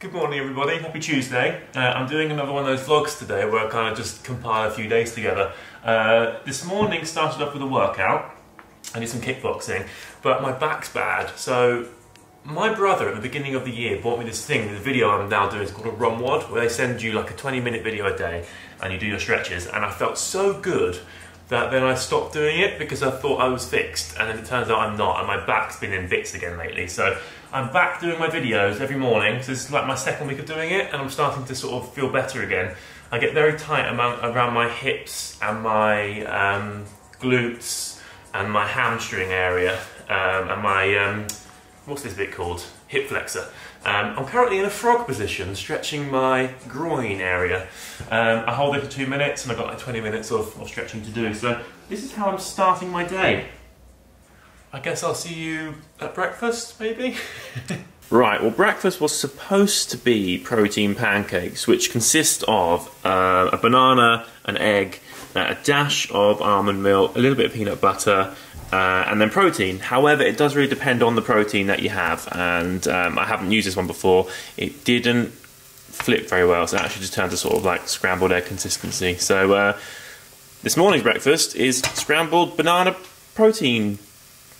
Good morning everybody, happy Tuesday. I'm doing another one of those vlogs today where I kind of just compile a few days together. This morning started off with a workout. I did some kickboxing, but my back's bad. So my brother at the beginning of the year bought me this thing, the video I'm now doing is called a ROMWOD, where they send you like a 20-minute video a day and you do your stretches, and I felt so good that then I stopped doing it because I thought I was fixed, and then it turns out I'm not, and my back's been in bits again lately. So I'm back doing my videos every morning, so this is like my second week of doing it, and I'm starting to sort of feel better again. I get very tight around my hips and my glutes and my hamstring area and my, what's this bit called? Hip flexor. I'm currently in a frog position, stretching my groin area. I hold it for 2 minutes and I've got like 20 minutes of stretching to do. So this is how I'm starting my day. I guess I'll see you at breakfast, maybe? Right, well breakfast was supposed to be protein pancakes, which consist of a banana, an egg, a dash of almond milk, a little bit of peanut butter, and then protein. However, it does really depend on the protein that you have, and I haven't used this one before. It didn't flip very well, so it actually just turned to sort of like scrambled egg consistency. So this morning's breakfast is scrambled banana protein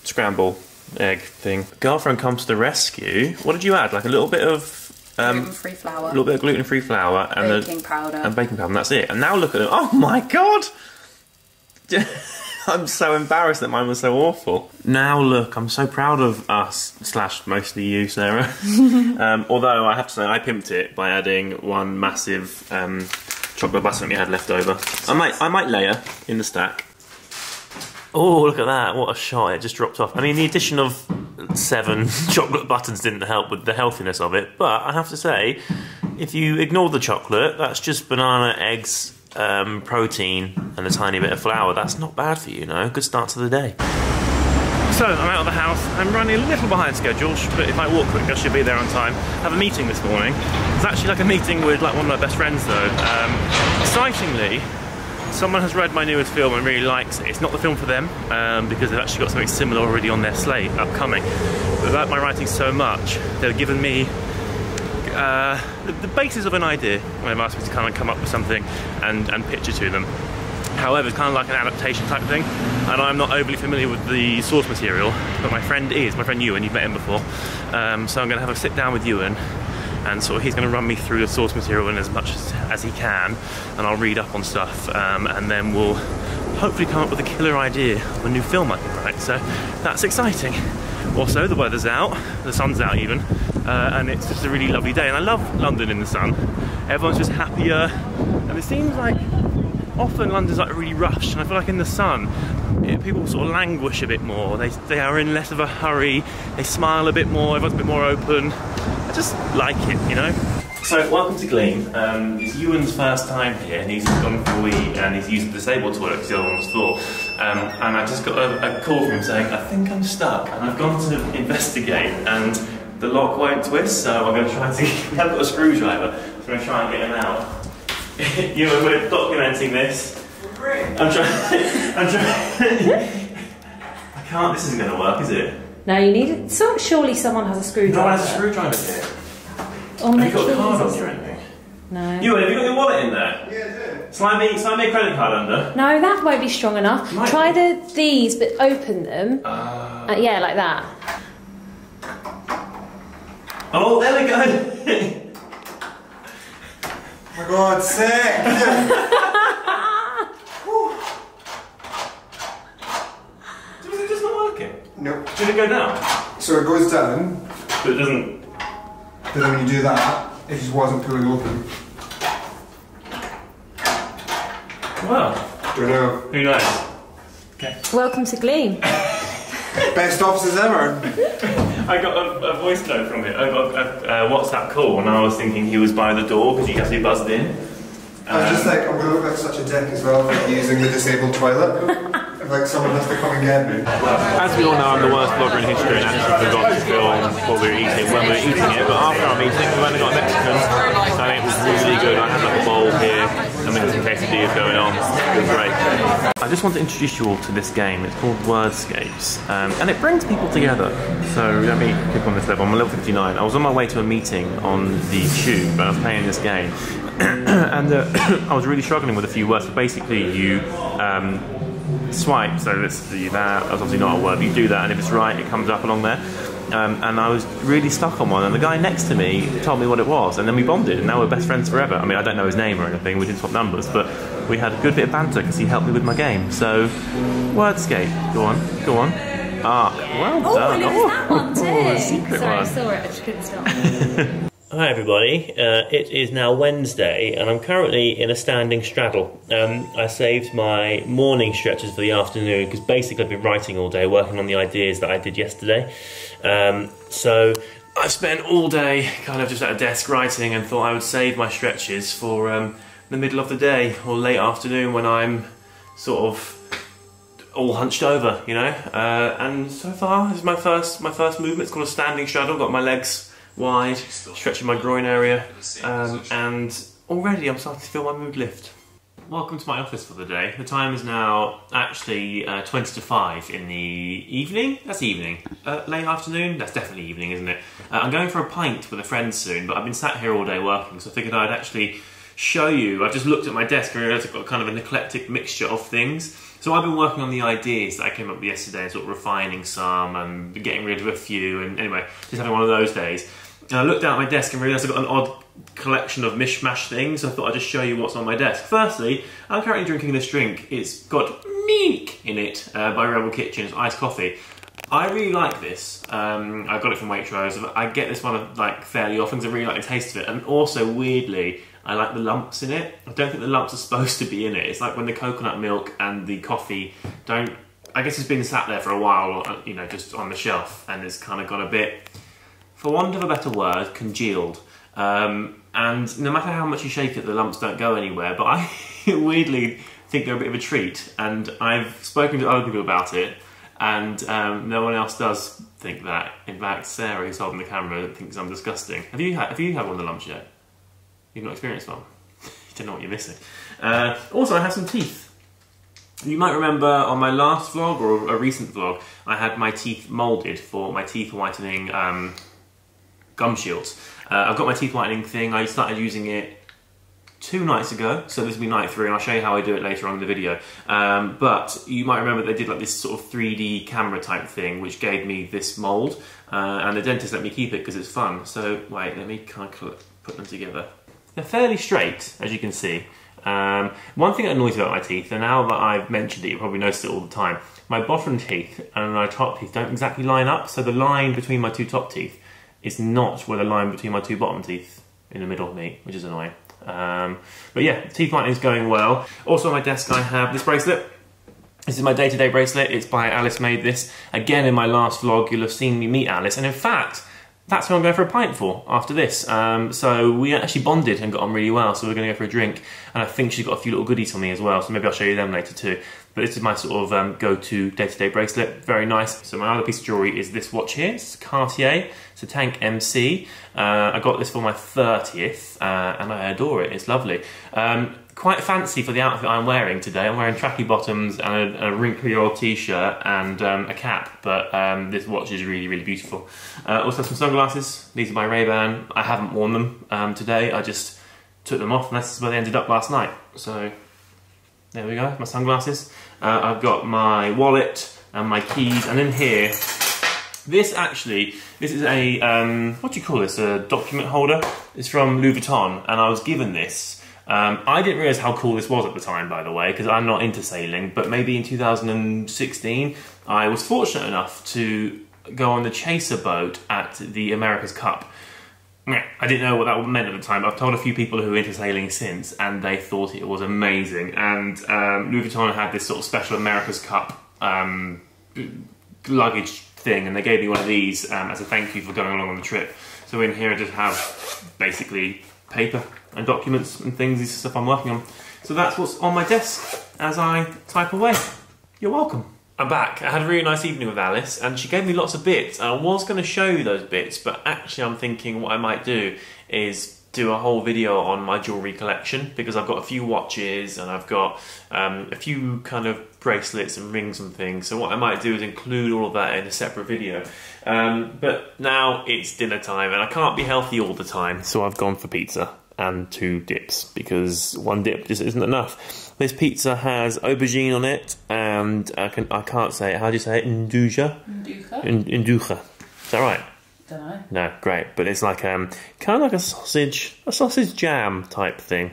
scramble egg thing. Girlfriend comes to the rescue. What did you add? Like a little bit of gluten-free flour. A little bit of gluten-free flour and baking powder. And baking powder, and that's it. And now look at them. Oh my god! I'm so embarrassed that mine was so awful. Now look, I'm so proud of us, slash mostly you, Sarah. Although I have to say, I pimped it by adding one massive chocolate butter that we had left over. I might layer in the stack. Oh, look at that, what a shot, it just dropped off. I mean, the addition of 7 chocolate buttons didn't help with the healthiness of it, but I have to say, if you ignore the chocolate, that's just banana, eggs, protein, and a tiny bit of flour. That's not bad for you, you know, good start to the day. So, I'm out of the house, I'm running a little behind schedule, but if I walk quick, I should be there on time. I have a meeting this morning. It's actually like a meeting with like one of my best friends though. Excitingly, someone has read my newest film and really likes it. It's not the film for them, because they've actually got something similar already on their slate, upcoming. But they like my writing so much, they've given me the basis of an idea, and they've asked me to kind of come up with something and pitch it to them. However, it's kind of like an adaptation type thing, and I'm not overly familiar with the source material, but my friend is, my friend Ewan, you've met him before. So I'm going to have a sit down with Ewan, and sort of he's going to run me through the source material in as much as he can, and I'll read up on stuff, and then we'll hopefully come up with a killer idea of a new film I can write, so that's exciting. Also, the weather's out, the sun's out even, and it's just a really lovely day, and I love London in the sun. Everyone's just happier, and it seems like often London's like really rushed, and I feel like in the sun, people sort of languish a bit more, they are in less of a hurry, they smile a bit more, everyone's a bit more open. I just like it, you know? So, welcome to Gleam. It's Ewan's first time here, and he's gone for a wee, and he's used the disabled toilet because the other one was full. And I just got a call from him saying, I think I'm stuck, and I've gone to investigate, and the lock won't twist, so I'm going to try to, we haven't got a screwdriver, so I'm going to try and get him out. Ewan, we're documenting this. I'm trying, I can't, this isn't going to work, is it? No, you need it. So surely someone has a screwdriver. No one has a screwdriver here. Oh, have you got a card on you or anything? No. Ewan, have you got your wallet in there? Yeah, I do. Slide me a credit card under. No, that won't be strong enough. Try these, but open them. Yeah, like that. Oh, there we go. Oh my god, sick! Is it just not working? Nope. Did it go down? So it goes down, But it doesn't. but then when you do that, it just wasn't pulling open. Well, Don't know. who knows? Okay. Welcome to Gleam. Best offices ever! I got a voice note from it. I got a WhatsApp call, and I was thinking he was by the door because he actually buzzed in. I was just like, I'm gonna look like such a dick as well for using the disabled toilet. Like someone has to come and get me. As we all know, I'm the worst vlogger in history and actually forgot to film what we were eating when we were eating it. But after our meeting, we went and got Mexican, and it was really good. I had like a bowl here, and we had some quesadillas going on. It was great. I just want to introduce you all to this game. It's called Wordscapes, and it brings people together. So let me click on this level. I'm on level 59. I was on my way to a meeting on the tube, and I was playing this game, and I was really struggling with a few words. So basically, you swipe. So let's do that. That's obviously not a word, but you do that, and if it's right, it comes up along there. And I was really stuck on one, and the guy next to me told me what it was, and then we bonded, and now we're best friends forever. I mean, I don't know his name or anything, we didn't swap numbers, but we had a good bit of banter because he helped me with my game. So, Wordscape, go on, go on. Arc, well done. Oh, that one too. Oh, a secret Sorry, one. I saw it, I just couldn't stop. Hi everybody, it is now Wednesday and I'm currently in a standing straddle. I saved my morning stretches for the afternoon because basically I've been writing all day, working on the ideas that I did yesterday. So I've spent all day kind of just at a desk writing and thought I would save my stretches for the middle of the day or late afternoon when I'm sort of all hunched over, you know. And so far this is my first movement. It's called a standing straddle. Got my legs wide, stretching my groin area, and already I'm starting to feel my mood lift. Welcome to my office for the day. The time is now actually 20 to 5 in the evening. That's evening. Late afternoon? That's definitely evening, isn't it? I'm going for a pint with a friend soon, but I've been sat here all day working, so I figured I'd actually show you. I've just looked at my desk and realised I've got kind of an eclectic mixture of things. So I've been working on the ideas that I came up with yesterday, sort of refining some and getting rid of a few, and anyway, just having one of those days. And I looked down at my desk and realised I've got an odd collection of mishmash things, so I thought I'd just show you what's on my desk. Firstly, I'm currently drinking this drink. It's got milk in it by Rebel Kitchen. It's iced coffee. I really like this. I got it from Waitrose. I get this one like fairly often because I really like the taste of it, and also weirdly, I like the lumps in it. I don't think the lumps are supposed to be in it. It's like when the coconut milk and the coffee don't... I guess it's been sat there for a while, you know, just on the shelf, and it's kind of got a bit, for want of a better word, congealed. And no matter how much you shake it, the lumps don't go anywhere, but I weirdly think they're a bit of a treat, and I've spoken to other people about it, and no one else does think that. In fact, Sarah, who's holding the camera, thinks I'm disgusting. Have you had one of the lumps yet? You've not experienced one? You don't know what you're missing. Also, I have some teeth. You might remember on my last vlog, or a recent vlog, I had my teeth moulded for my teeth whitening gum shields. I've got my teeth whitening thing. I started using it 2 nights ago, so this will be night 3, and I'll show you how I do it later on in the video. But you might remember they did like this sort of 3D camera type thing, which gave me this mould, and the dentist let me keep it because it's fun. So wait, let me kind of put them together. They're fairly straight, as you can see. One thing that annoys me about my teeth, and now that I've mentioned it, you probably notice it all the time, my bottom teeth and my top teeth don't exactly line up, so the line between my 2 top teeth is not where the line between my 2 bottom teeth in the middle meet, which is annoying. But yeah, teeth whitening is going well. Also on my desk I have this bracelet. This is my day-to-day bracelet. It's by Alice made this. Again, in my last vlog, you'll have seen me meet Alice, and in fact, that's who I'm going for a pint for after this. So we actually bonded and got on really well, so we're going to go for a drink, and I think she's got a few little goodies for me as well, so maybe I'll show you them later too. But this is my sort of go-to day-to-day bracelet, very nice. So my other piece of jewellery is this watch here. It's Cartier, it's a Tank MC. I got this for my 30th, and I adore it, it's lovely. Quite fancy for the outfit I'm wearing today. I'm wearing tracky bottoms and a wrinkly old t-shirt and a cap, but this watch is really, really beautiful. Also some sunglasses. These are my Ray-Ban. I haven't worn them today. I just took them off, and that's where they ended up last night. So there we go, my sunglasses. I've got my wallet and my keys, and in here, this is a, what do you call this, a document holder. It's from Louis Vuitton, and I was given this. I didn't realise how cool this was at the time, by the way, because I'm not into sailing, but maybe in 2016, I was fortunate enough to go on the chaser boat at the America's Cup. I didn't know what that meant at the time. I've told a few people who are into sailing since, and they thought it was amazing. And Louis Vuitton had this sort of special America's Cup luggage thing, and they gave me one of these as a thank you for going along on the trip. So in here I just have basically paper and documents and things. This is stuff I'm working on. So that's what's on my desk as I type away. You're welcome. I'm back. I had a really nice evening with Alice, and she gave me lots of bits. I was going to show you those bits, but actually I'm thinking what I might do is do a whole video on my jewellery collection, because I've got a few watches and I've got a few kind of bracelets and rings and things. So what I might do is include all of that in a separate video. But now it's dinner time and I can't be healthy all the time, so I've gone for pizza and 2 dips, because 1 dip just isn't enough. This pizza has aubergine on it, and I can't say it. How do you say it? Induja? Induja. Is that right? Don't know. No, great. But it's like kind of like a sausage jam type thing.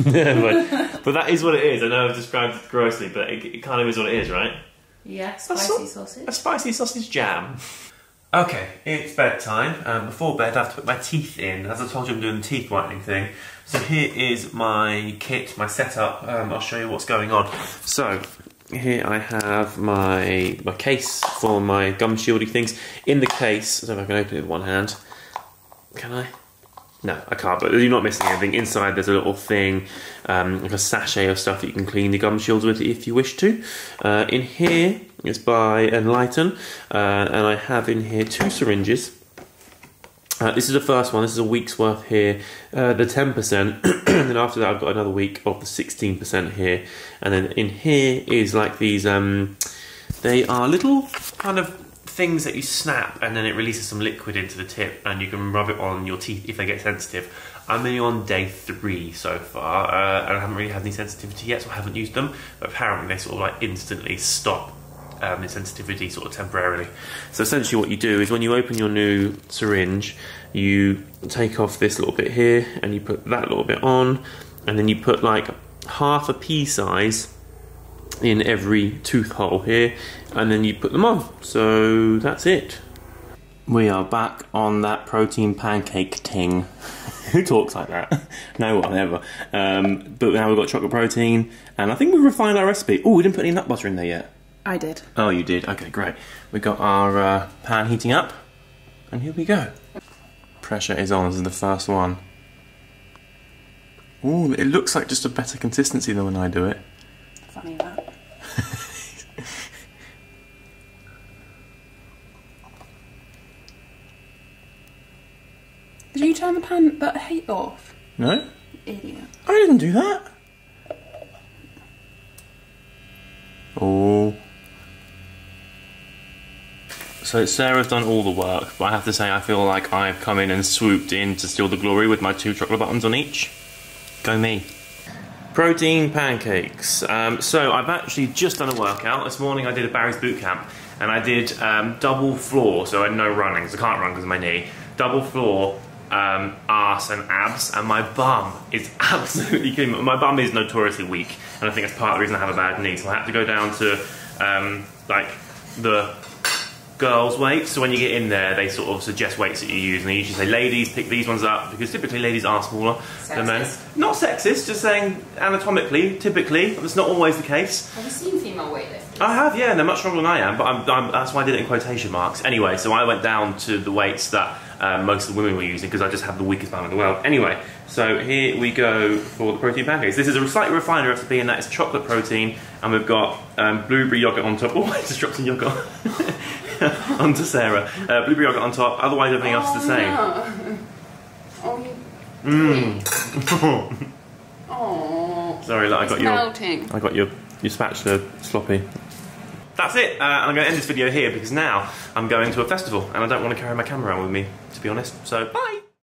but that is what it is. I know I've described it grossly, but it kind of is what it is, right? Yeah, spicy sausage. A spicy sausage jam. Okay, it's bedtime. Before bed I have to put my teeth in. As I told you, I'm doing the teeth whitening thing. So here is my kit, my setup. I'll show you what's going on. So here I have my case for my gum shieldy things. In the case, I don't know if I can open it with one hand. Can I? No, I can't, but you're not missing anything. Inside there's a little thing, like a sachet of stuff that you can clean the gum shields with if you wish to. In here, it's by Enlighten, and I have in here 2 syringes. This is the first one, this is a week's worth here, the 10%, and then after that I've got another week of the 16% here. And then in here is like these, they are little kind of things that you snap and then it releases some liquid into the tip and you can rub it on your teeth if they get sensitive. I'm only on day 3 so far, and I haven't really had any sensitivity yet, so I haven't used them, but apparently they sort of like instantly stop the sensitivity sort of temporarily. So essentially what you do is when you open your new syringe, you take off this little bit here and you put that little bit on, and then you put like half a pea size in every tooth hole here, and then you put them on. So that's it. We are back on that protein pancake ting. Who talks like that? No one ever. But now we've got chocolate protein, and I think we've refined our recipe. Oh, we didn't put any nut butter in there yet. I did. Oh, you did? Okay, great. We got our pan heating up, and here we go. Pressure is on. This is the first one. Ooh, it looks like just a better consistency than when I do it. Funny that. Did you turn the heat off? No? Idiot. I didn't do that. Oh. So Sarah's done all the work, but I have to say I feel like I've come in and swooped in to steal the glory with my 2 chocolate buttons on each. Go me. Protein pancakes. So I've actually just done a workout. This morning I did a Barry's boot camp, and I did double floor, so I had no running because I can't run because of my knee. Double floor, arse and abs, and my bum is absolutely killing me. My bum is notoriously weak, and I think that's part of the reason I have a bad knee. So I had to go down to like the girls' weights. So when you get in there, they sort of suggest weights that you use, and they usually say, ladies, pick these ones up, because typically ladies are smaller than men. Not sexist, just saying anatomically, typically, that's not always the case. Have you seen female weightlifters? I have, yeah, and they're much stronger than I am, but that's why I did it in quotation marks. Anyway, so I went down to the weights that most of the women were using, because I just have the weakest bum in the world. Anyway, so here we go for the protein pancakes. This is a slightly refined recipe, and that is chocolate protein, and we've got blueberry yogurt on top. Oh, I just dropped some yogurt onto Sarah. Blueberry yogurt on top, otherwise everything else is the same. No. Oh, you Oh. Sorry, look, melting. I got your spatula sloppy. That's it, and I'm going to end this video here because now I'm going to a festival and I don't want to carry my camera around with me, to be honest. So, bye!